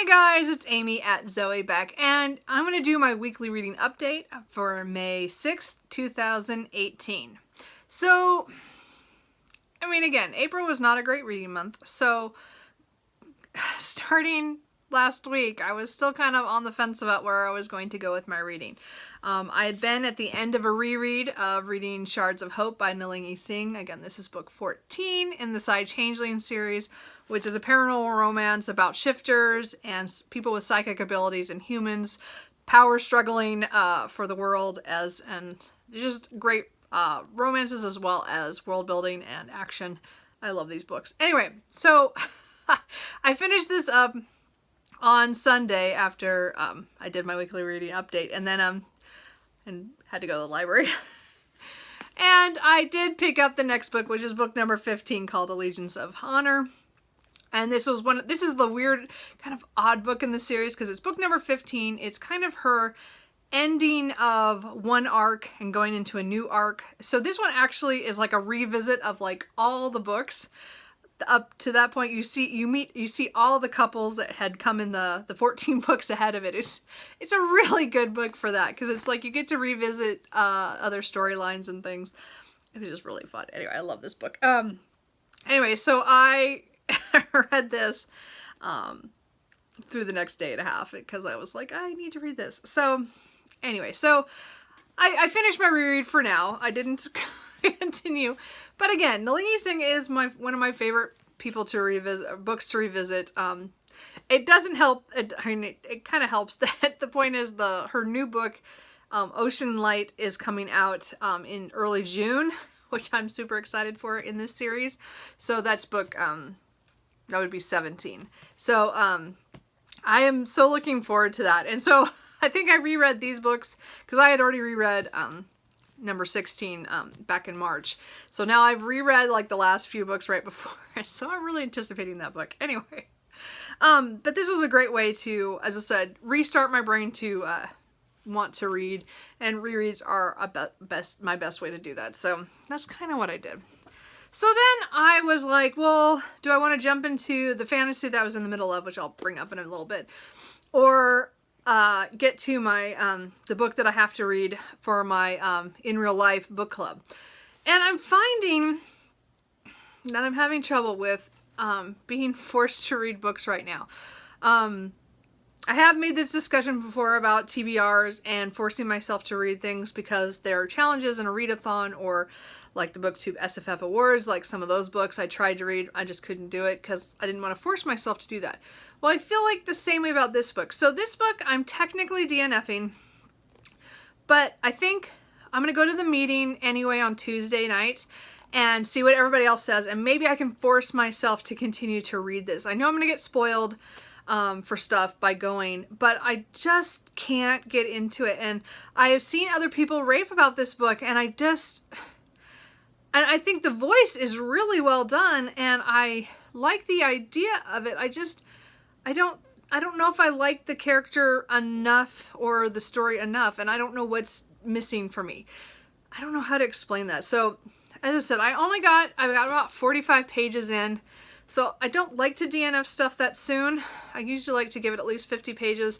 Hey guys, it's Amy at Zoe Beck, and I'm going to do my weekly reading update for May 6th, 2018. So, again, April was not a great reading month, so starting last week, I was still kind of on the fence about where I was going to go with my reading. I had been at the end of a reread of reading Shards of Hope by Nalini Singh. Again, this is book 14 in the Side Changeling series, which is a paranormal romance about shifters and people with psychic abilities and humans power struggling for the world, and just great romances as well as world building and action. I love these books. Anyway, so I finished this up on Sunday after I did my weekly reading update, and then and had to go to the library. And I did pick up the next book, which is book number 15, called Allegiance of Honor. And this is the weird, kind of odd book in the series because it's book number 15. It's kind of her ending of one arc and going into a new arc. So this one actually is like a revisit of like all the books up to that point. You see all the couples that had come in the 14 books ahead of it. It's a really good book for that because it's like you get to revisit other storylines and things. It was just really fun. Anyway, I love this book. Anyway, so I read this through the next day and a half because I was like, I need to read this. So anyway, so I finished my reread for now. I didn't continue. But again, Nalini Singh is one of my favorite people to revisit, books to revisit. It doesn't help, it kind of helps that the point is her new book, Ocean Light, is coming out in early June, which I'm super excited for in this series. So that's book, that would be 17. So I am so looking forward to that. And so I think I reread these books because I had already reread number 16 back in March. So now I've reread like the last few books right before. So I'm really anticipating that book. Anyway, but this was a great way to, as I said, restart my brain to want to read, and rereads are my best way to do that. So that's kind of what I did. So then I was like, well, do I want to jump into the fantasy that I was in the middle of, which I'll bring up in a little bit, or get to my the book that I have to read for my in real life book club. And I'm finding that I'm having trouble with being forced to read books right now. I have made this discussion before about TBRs and forcing myself to read things because there are challenges in a readathon, or like the BookTube SFF Awards, like some of those books I tried to read, I just couldn't do it because I didn't want to force myself to do that. Well, I feel like the same way about this book. So this book, I'm technically DNFing, but I think I'm going to go to the meeting anyway on Tuesday night and see what everybody else says, and maybe I can force myself to continue to read this. I know I'm going to get spoiled for stuff by going, but I just can't get into it. And I have seen other people rave about this book, and I think the voice is really well done, and I like the idea of it. I don't know if I like the character enough or the story enough, and I don't know what's missing for me. I don't know how to explain that. So, as I said, I got about 45 pages in, so I don't like to DNF stuff that soon. I usually like to give it at least 50 pages,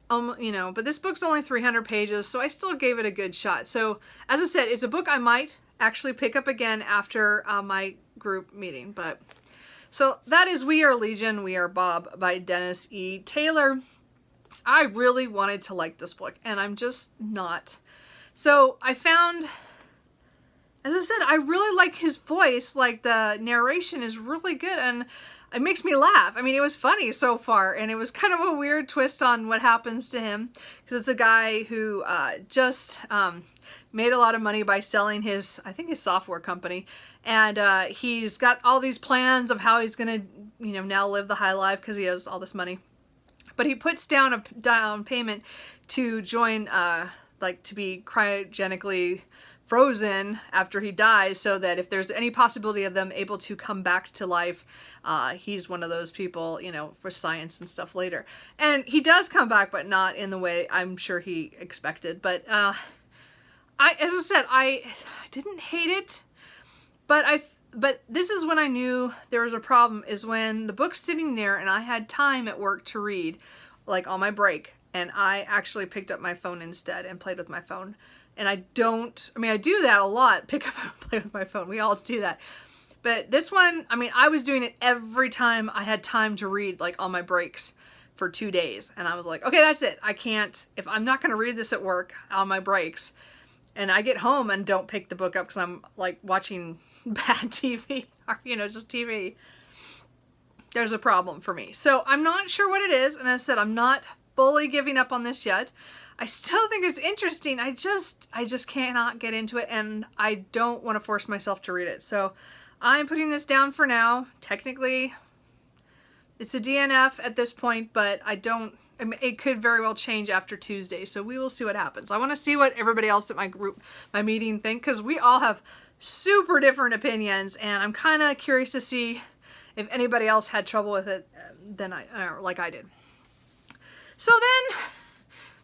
but this book's only 300 pages, so I still gave it a good shot. So, as I said, it's a book I might actually pick up again after my group meeting. But so that is We Are Legion, We Are Bob by Dennis E. Taylor. I really wanted to like this book, and I'm just not. So I found, as I said, I really like his voice. Like, the narration is really good, and it makes me laugh. I mean, it was funny so far, and it was kind of a weird twist on what happens to him, because it's a guy who just made a lot of money by selling his software company, and he's got all these plans of how he's gonna, now live the high life because he has all this money. But he puts down a down payment to join, to be cryogenically frozen after he dies, so that if there's any possibility of them able to come back to life, he's one of those people, for science and stuff later. And he does come back, but not in the way I'm sure he expected. But as I said, I didn't hate it, but but this is when I knew there was a problem, is when the book's sitting there and I had time at work to read, like on my break, and I actually picked up my phone instead and played with my phone. And I do that a lot, pick up and play with my phone. We all do that. But this one, I was doing it every time I had time to read, like on my breaks for 2 days. And I was like, okay, that's it. I can't, if I'm not going to read this at work on my breaks, and I get home and don't pick the book up because I'm like watching bad TV or, just TV, there's a problem for me. So I'm not sure what it is. And as I said, I'm not fully giving up on this yet. I still think it's interesting. I just cannot get into it, and I don't want to force myself to read it. So I'm putting this down for now. Technically, it's a DNF at this point, but it could very well change after Tuesday. So we will see what happens. I want to see what everybody else at my meeting think, because we all have super different opinions, and I'm kind of curious to see if anybody else had trouble with it like I did. So then,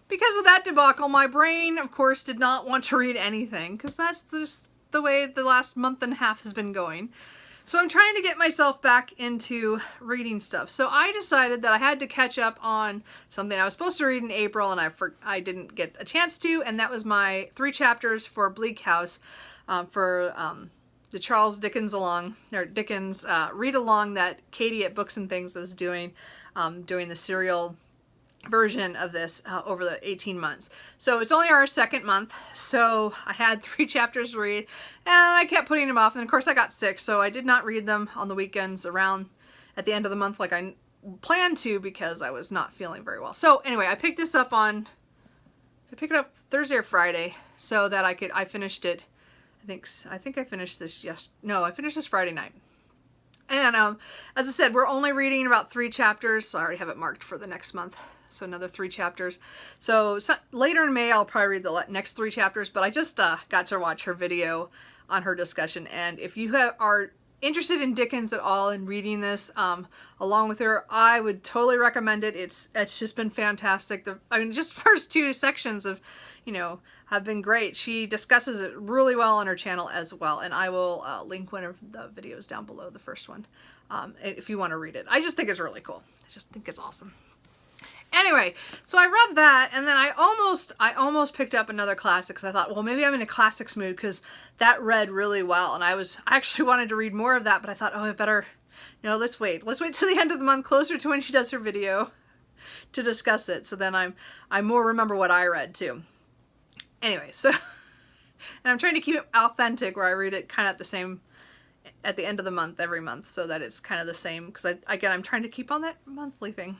because of that debacle, my brain, of course, did not want to read anything, because that's just the way the last month and a half has been going. So I'm trying to get myself back into reading stuff. So I decided that I had to catch up on something I was supposed to read in April, and I didn't get a chance to, and that was my 3 chapters for Bleak House, for the Charles Dickens read-along that Katie at Books and Things is doing the serial version of this over the 18 months. So it's only our 2nd month, so I had 3 chapters to read, and I kept putting them off, and of course I got sick, so I did not read them on the weekends around at the end of the month like I planned to, because I was not feeling very well. So anyway, I picked it up Thursday or Friday, so that I finished it. I think I finished this I finished this Friday night. And as I said, we're only reading about 3 chapters, so I already have it marked for the next month. So another 3 chapters. So later in May, I'll probably read the next 3 chapters, but I just got to watch her video on her discussion. And if you are interested in Dickens at all and reading this along with her, I would totally recommend it. It's just been fantastic. Just first 2 sections have been great. She discusses it really well on her channel as well, and I will link one of the videos down below, the first one, if you want to read it. I just think it's really cool. I just think it's awesome. Anyway, so I read that, and then I almost picked up another classic, because I thought, well, maybe I'm in a classics mood, because that read really well, and I actually wanted to read more of that, but I thought, oh, I better, let's wait till the end of the month, closer to when she does her video, to discuss it, so then I more remember what I read too. Anyway, so, and I'm trying to keep it authentic, where I read it kind of at the end of the month, every month, so that it's kind of the same, because I'm trying to keep on that monthly thing.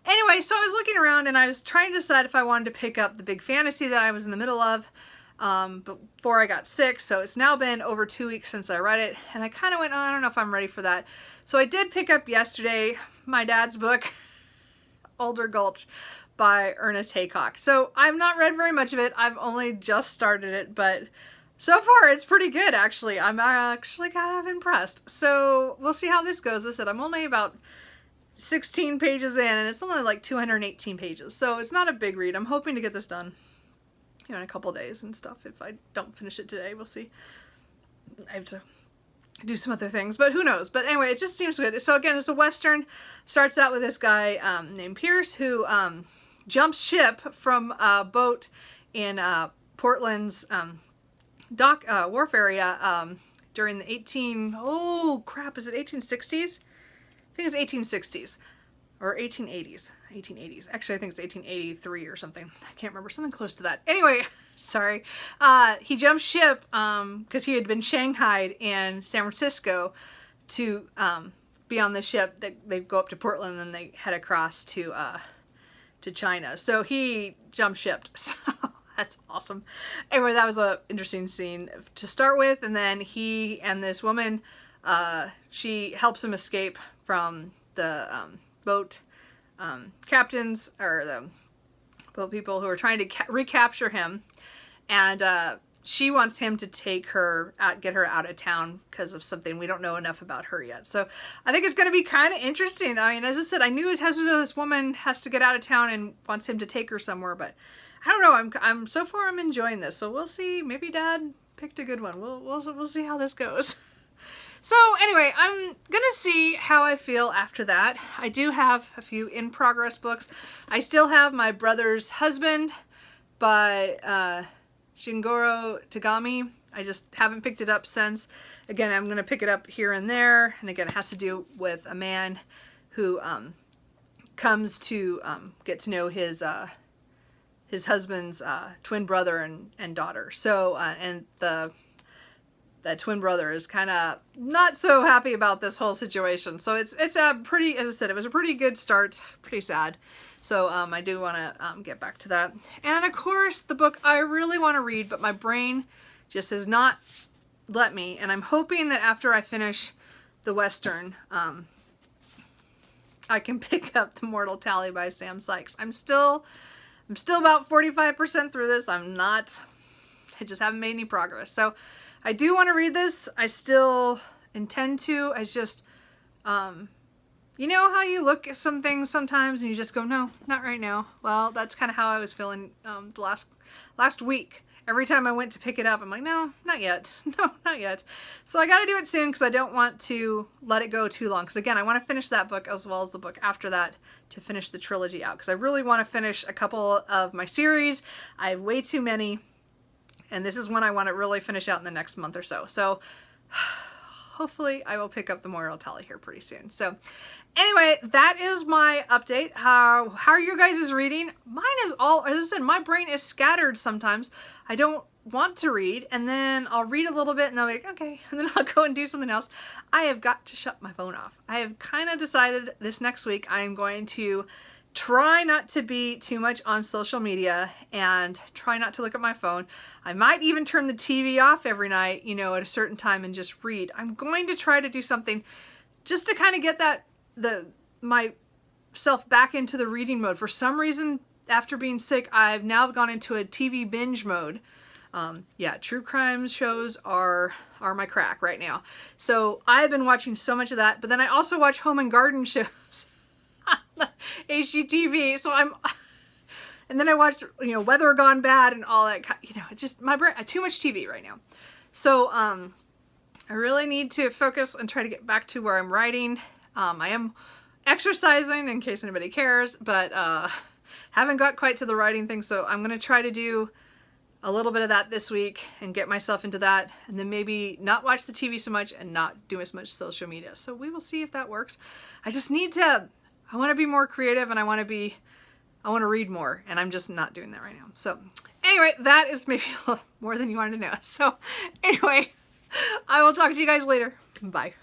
Anyway, so I was looking around, and I was trying to decide if I wanted to pick up the big fantasy that I was in the middle of before I got sick. So it's now been over 2 weeks since I read it, and I kind of went, oh, I don't know if I'm ready for that. So I did pick up yesterday my dad's book, Alder Gulch, by Ernest Haycock. So I've not read very much of it. I've only just started it, but so far it's pretty good, actually. I'm actually kind of impressed. So we'll see how this goes. As I said, I'm only about 16 pages in, and it's only like 218 pages, so it's not a big read. I'm hoping to get this done, in a couple days and stuff. If I don't finish it today, we'll see. I have to do some other things, but who knows. But anyway, it just seems good. So again, it's a Western. Starts out with this guy named Pierce, who jumps ship from a boat in Portland's wharf area during the 1860s? I think it's 1860s or 1880s. Actually, I think it's 1883 or something. I can't remember. Something close to that. Anyway, sorry. He jumped ship because he had been shanghaied in San Francisco to be on the ship. They go up to Portland, and then they head across to China. So he jumped shipped. So that's awesome. Anyway, that was an interesting scene to start with. And then he and this woman, she helps him escape from the boat captains, or the boat people who are trying to recapture him, and she wants him to take her out, get her out of town because of something. We don't know enough about her yet, so I think it's going to be kind of interesting. I mean, as I said, I knew it has to do with this woman has to get out of town and wants him to take her somewhere, but I don't know. I'm so far I'm enjoying this, so we'll see. Maybe Dad picked a good one. We'll see how this goes. So anyway, I'm gonna see how I feel after that. I do have a few in progress books. I still have My Brother's Husband by Shingoro Tagami. I just haven't picked it up since. Again, I'm gonna pick it up here and there. And again, it has to do with a man who comes to get to know his husband's twin brother and daughter. So, and the twin brother is kind of not so happy about this whole situation. So it's a pretty, as I said, it was a pretty good start, pretty sad. So I do want to get back to that. And of course, the book I really want to read, but my brain just has not let me. And I'm hoping that after I finish the Western, I can pick up The Mortal Tally by Sam Sykes. I'm still about 45% through this. I just haven't made any progress. So I do want to read this. I still intend to. I just, you know how you look at some things sometimes and you just go, no, not right now. Well, that's kind of how I was feeling the last week. Every time I went to pick it up, I'm like, no, not yet. No, not yet. So I got to do it soon because I don't want to let it go too long. Because again, I want to finish that book as well as the book after that to finish the trilogy out. Because I really want to finish a couple of my series. I have way too many. And this is one I want to really finish out in the next month or so. So hopefully I will pick up The Mortal Tally here pretty soon. So anyway, that is my update. How are you guys' reading? Mine is all, as I said, my brain is scattered sometimes. I don't want to read, and then I'll read a little bit and I'll be like, okay, and then I'll go and do something else. I have got to shut my phone off. I have kind of decided this next week I am going to try not to be too much on social media and try not to look at my phone. I might even turn the TV off every night, you know, at a certain time and just read. I'm going to try to do something just to kind of get myself back into the reading mode. For some reason, after being sick, I've now gone into a TV binge mode. Yeah, true crime shows are my crack right now. So I've been watching so much of that, but then I also watch home and garden shows on HGTV. So and then I watched, you know, Weather Gone Bad and all that. You know, it's just my brain, too much TV right now. So I really need to focus and try to get back to where I'm writing. I am exercising in case anybody cares, but haven't got quite to the writing thing. So I'm going to try to do a little bit of that this week and get myself into that, and then maybe not watch the TV so much and not do as much social media. So we will see if that works. I just need to, I want to be more creative, and I want to read more, and I'm just not doing that right now. So anyway, that is maybe a little more than you wanted to know. So anyway, I will talk to you guys later. Bye.